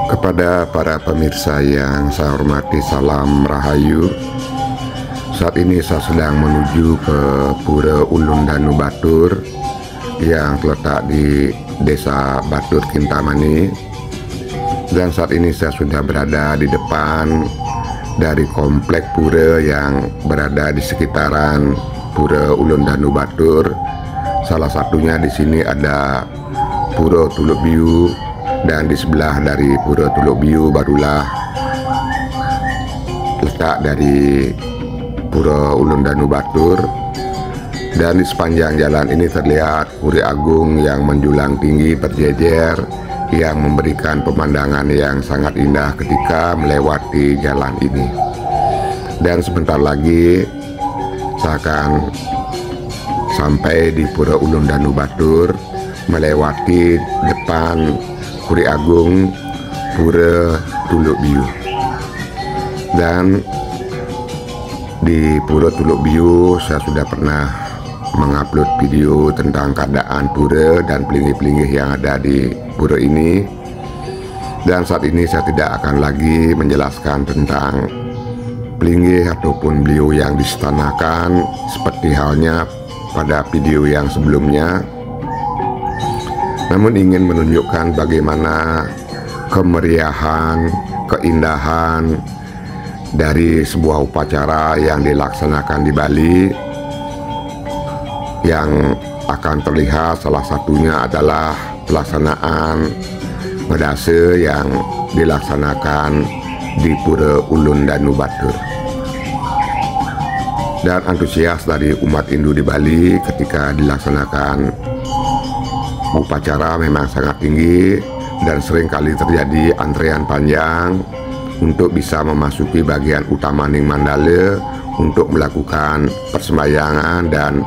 Kepada para pemirsa yang saya hormati, salam rahayu. Saat ini saya sedang menuju ke Pura Ulun Danu Batur yang terletak di Desa Batur Kintamani. Dan saat ini saya sudah berada di depan dari komplek pura yang berada di sekitaran Pura Ulun Danu Batur. Salah satunya di sini ada Pura Tuluk Biu, dan di sebelah dari Pura Tuluk Biu barulah letak dari Pura Ulun Danu Batur. Dan di sepanjang jalan ini terlihat Puri Agung yang menjulang tinggi berjejer, yang memberikan pemandangan yang sangat indah ketika melewati jalan ini. Dan sebentar lagi saya akan sampai di Pura Ulun Danu Batur, melewati depan Puri Agung Pura Tuluk Biu. Dan di Pura Tuluk Biu saya sudah pernah mengupload video tentang keadaan pura dan pelinggih-pelinggih yang ada di pura ini. Dan saat ini saya tidak akan lagi menjelaskan tentang pelinggih ataupun beliau yang disitanakan seperti halnya pada video yang sebelumnya, namun ingin menunjukkan bagaimana kemeriahan, keindahan dari sebuah upacara yang dilaksanakan di Bali, yang akan terlihat salah satunya adalah pelaksanaan medase yang dilaksanakan di Pura Ulun Danu Batur. Dan antusias dari umat Hindu di Bali ketika dilaksanakan upacara memang sangat tinggi, dan sering kali terjadi antrean panjang untuk bisa memasuki bagian utama Ning Mandala untuk melakukan persembayangan dan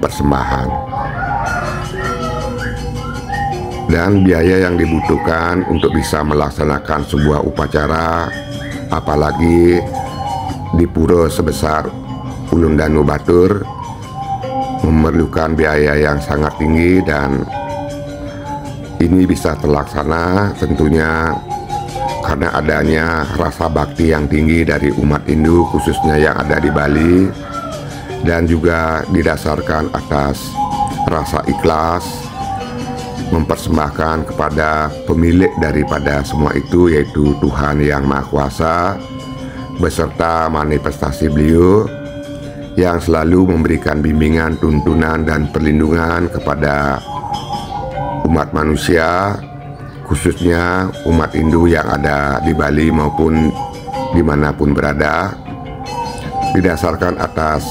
persembahan. Dan biaya yang dibutuhkan untuk bisa melaksanakan sebuah upacara, apalagi di pura sebesar Ulun Danu Batur, memerlukan biaya yang sangat tinggi. Dan ini bisa terlaksana tentunya karena adanya rasa bakti yang tinggi dari umat Hindu, khususnya yang ada di Bali, dan juga didasarkan atas rasa ikhlas mempersembahkan kepada pemilik daripada semua itu, yaitu Tuhan Yang Maha Kuasa beserta manifestasi beliau yang selalu memberikan bimbingan, tuntunan, dan perlindungan kepada umat manusia, khususnya umat Hindu yang ada di Bali maupun dimanapun berada. Didasarkan atas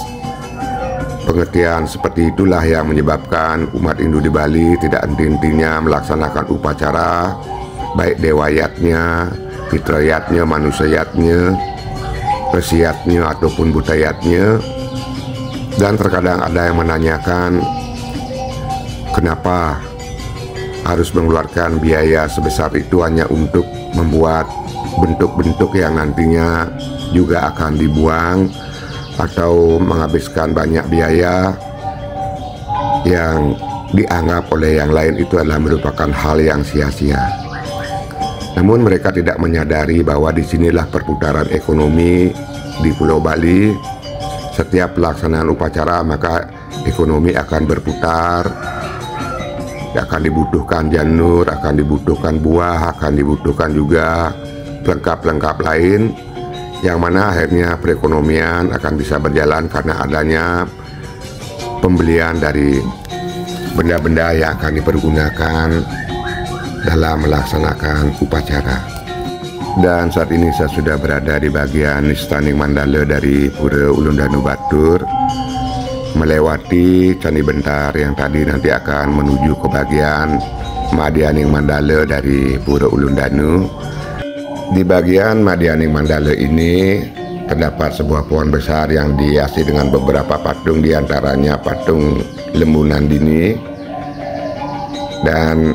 pengertian seperti itulah yang menyebabkan umat Hindu di Bali tidak henti-hentinya melaksanakan upacara, baik dewayatnya, fitrayatnya, manusiatnya, resiatnya ataupun budayatnya. Dan terkadang ada yang menanyakan kenapa harus mengeluarkan biaya sebesar itu hanya untuk membuat bentuk-bentuk yang nantinya juga akan dibuang, atau menghabiskan banyak biaya yang dianggap oleh yang lain itu adalah merupakan hal yang sia-sia. Namun mereka tidak menyadari bahwa disinilah perputaran ekonomi di Pulau Bali. Setiap pelaksanaan upacara maka ekonomi akan berputar, akan dibutuhkan janur, akan dibutuhkan buah, akan dibutuhkan juga pelengkap-pelengkap lain, yang mana akhirnya perekonomian akan bisa berjalan karena adanya pembelian dari benda-benda yang akan dipergunakan dalam melaksanakan upacara. Dan saat ini saya sudah berada di bagian Istana Ning Mandala dari Pura Ulun Danu Batur, melewati Candi Bentar yang tadi nanti akan menuju ke bagian Madya Ning Mandala dari Pura Ulun Danu. Di bagian Madya Ning Mandala ini terdapat sebuah pohon besar yang dihiasi dengan beberapa patung, diantaranya patung Lembu Nandini. Dan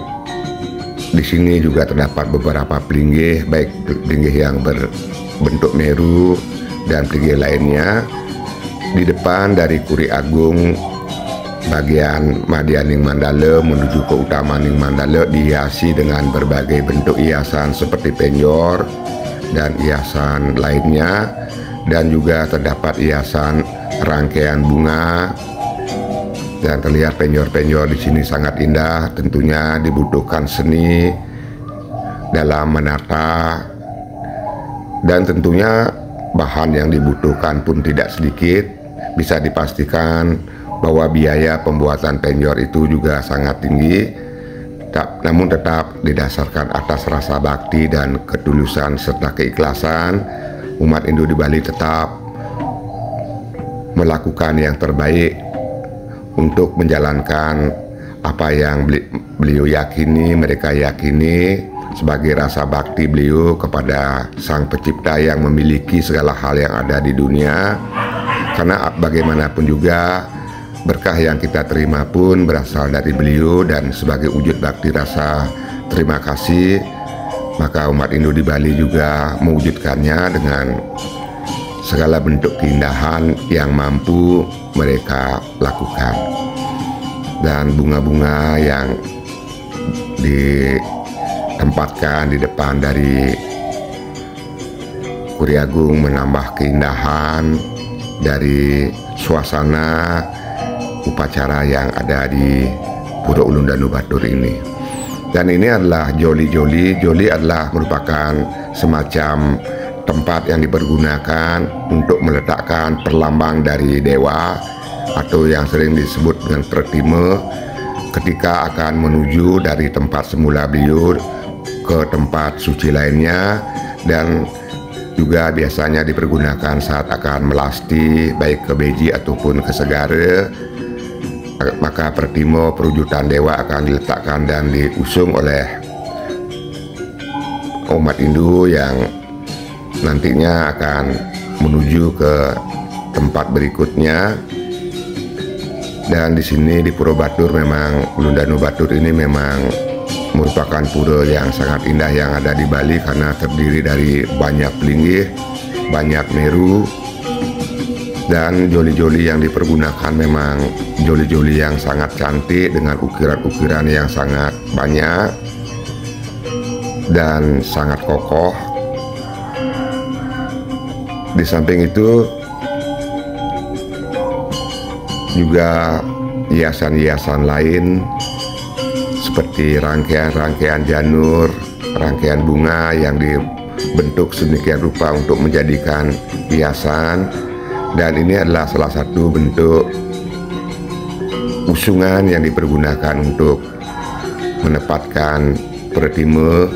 di sini juga terdapat beberapa pelinggih, baik pelinggih yang berbentuk meru dan pelinggih lainnya. Di depan dari Puri Agung bagian Madianing Mandala menuju ke utama Ning Mandala dihiasi dengan berbagai bentuk hiasan seperti penjor dan hiasan lainnya, dan juga terdapat hiasan rangkaian bunga, dan terlihat penjor-penjor di sini sangat indah. Tentunya dibutuhkan seni dalam menata, dan tentunya bahan yang dibutuhkan pun tidak sedikit. Bisa dipastikan bahwa biaya pembuatan penjor itu juga sangat tinggi, namun tetap didasarkan atas rasa bakti dan ketulusan serta keikhlasan. Umat Hindu di Bali tetap melakukan yang terbaik untuk menjalankan apa yang beliau yakini, mereka yakini sebagai rasa bakti beliau kepada Sang Pencipta yang memiliki segala hal yang ada di dunia. Karena bagaimanapun juga berkah yang kita terima pun berasal dari beliau, dan sebagai wujud bakti rasa terima kasih, maka umat Hindu di Bali juga mewujudkannya dengan segala bentuk keindahan yang mampu mereka lakukan. Dan bunga-bunga yang ditempatkan di depan dari Puri Agung menambah keindahan dari suasana upacara yang ada di Pura Ulundanu Batur ini. Dan ini adalah joli-joli. Joli adalah merupakan semacam tempat yang dipergunakan untuk meletakkan perlambang dari dewa, atau yang sering disebut dengan pertime, ketika akan menuju dari tempat semula beliau ke tempat suci lainnya. Dan juga biasanya dipergunakan saat akan melasti baik ke beji ataupun ke segara. Maka pertimo perwujudan dewa akan diletakkan dan diusung oleh umat Hindu yang nantinya akan menuju ke tempat berikutnya. Dan di sini di Pura Batur, memang Ulundanu Batur ini memang merupakan pura yang sangat indah yang ada di Bali, karena terdiri dari banyak pelinggih, banyak meru, dan joli-joli yang dipergunakan memang joli-joli yang sangat cantik dengan ukiran-ukiran yang sangat banyak dan sangat kokoh. Di samping itu juga hiasan-hiasan lain seperti rangkaian-rangkaian janur, rangkaian bunga yang dibentuk sedemikian rupa untuk menjadikan hiasan. Dan ini adalah salah satu bentuk usungan yang dipergunakan untuk menempatkan pertime.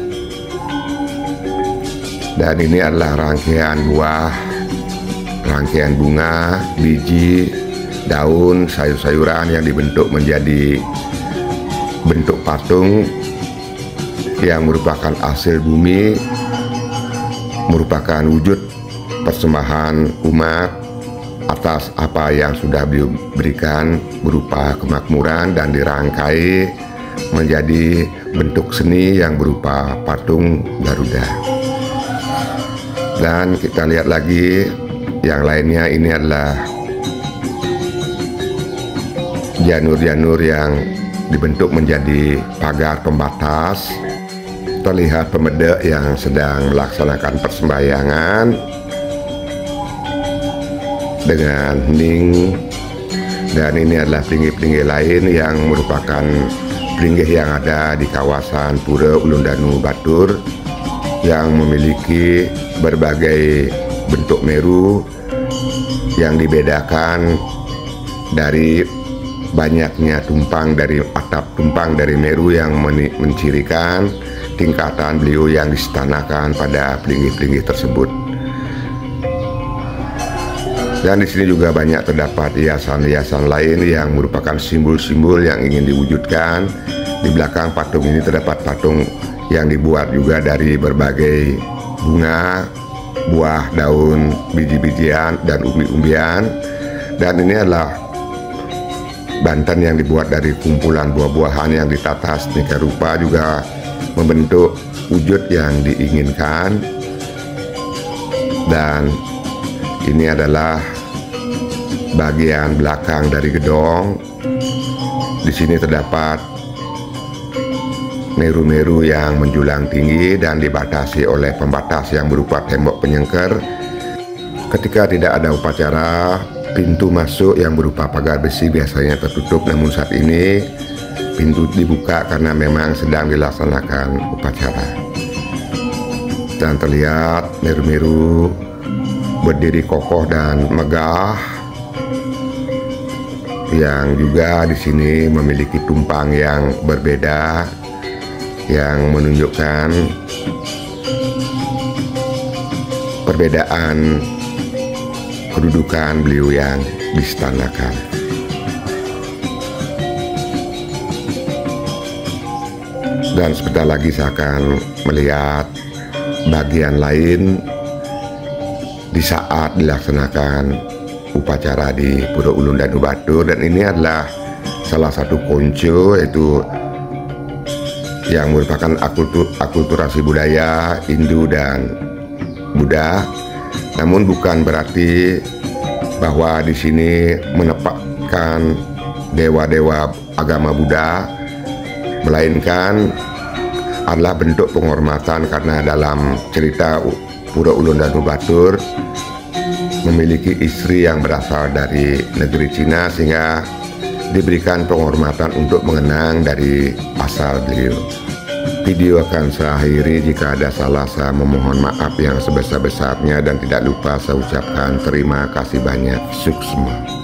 Dan ini adalah rangkaian buah, rangkaian bunga, biji, daun, sayur-sayuran yang dibentuk menjadi bentuk patung yang merupakan hasil bumi, merupakan wujud persembahan umat atas apa yang sudah beliau berikan berupa kemakmuran, dan dirangkai menjadi bentuk seni yang berupa patung Garuda. Dan kita lihat lagi yang lainnya, ini adalah janur-janur yang dibentuk menjadi pagar pembatas. Terlihat pemedek yang sedang melaksanakan persembahyangan dengan hening. Dan ini adalah pelinggih-pelinggih lain yang merupakan pelinggih yang ada di kawasan Pura Ulundanu Batur, yang memiliki berbagai bentuk meru yang dibedakan dari banyaknya tumpang dari atap tumpang dari meru yang mencirikan tingkatan beliau yang disitanakan pada pelinggih-pelinggih tersebut. Dan di sini juga banyak terdapat hiasan-hiasan lain yang merupakan simbol-simbol yang ingin diwujudkan. Di belakang patung ini terdapat patung yang dibuat juga dari berbagai bunga, buah, daun, biji-bijian, dan umbi-umbian. Dan ini adalah banten yang dibuat dari kumpulan buah-buahan yang ditata sedemikian rupa, juga membentuk wujud yang diinginkan. Dan ini adalah bagian belakang dari gedong Di sini terdapat meru-meru yang menjulang tinggi dan dibatasi oleh pembatas yang berupa tembok penyengker. Ketika tidak ada upacara, pintu masuk yang berupa pagar besi biasanya tertutup, namun saat ini pintu dibuka karena memang sedang dilaksanakan upacara. Dan terlihat meru-meru berdiri kokoh dan megah, yang juga di sini memiliki tumpang yang berbeda, yang menunjukkan perbedaan kedudukan beliau yang disetandakan. Dan sebentar lagi saya akan melihat bagian lain di saat dilaksanakan upacara di Pura Ulun Danu Batur, dan ini adalah salah satu konco, yaitu yang merupakan akulturasi budaya Hindu dan Buddha. Namun bukan berarti bahwa di sini menempatkan dewa-dewa agama Buddha, melainkan adalah bentuk penghormatan karena dalam cerita Pura Ulun Danu Batur memiliki istri yang berasal dari negeri Cina, sehingga diberikan penghormatan untuk mengenang dari asal beliau. Video akan saya akhiri. Jika ada salah, saya memohon maaf yang sebesar-besarnya, dan tidak lupa saya ucapkan terima kasih banyak. Suksma.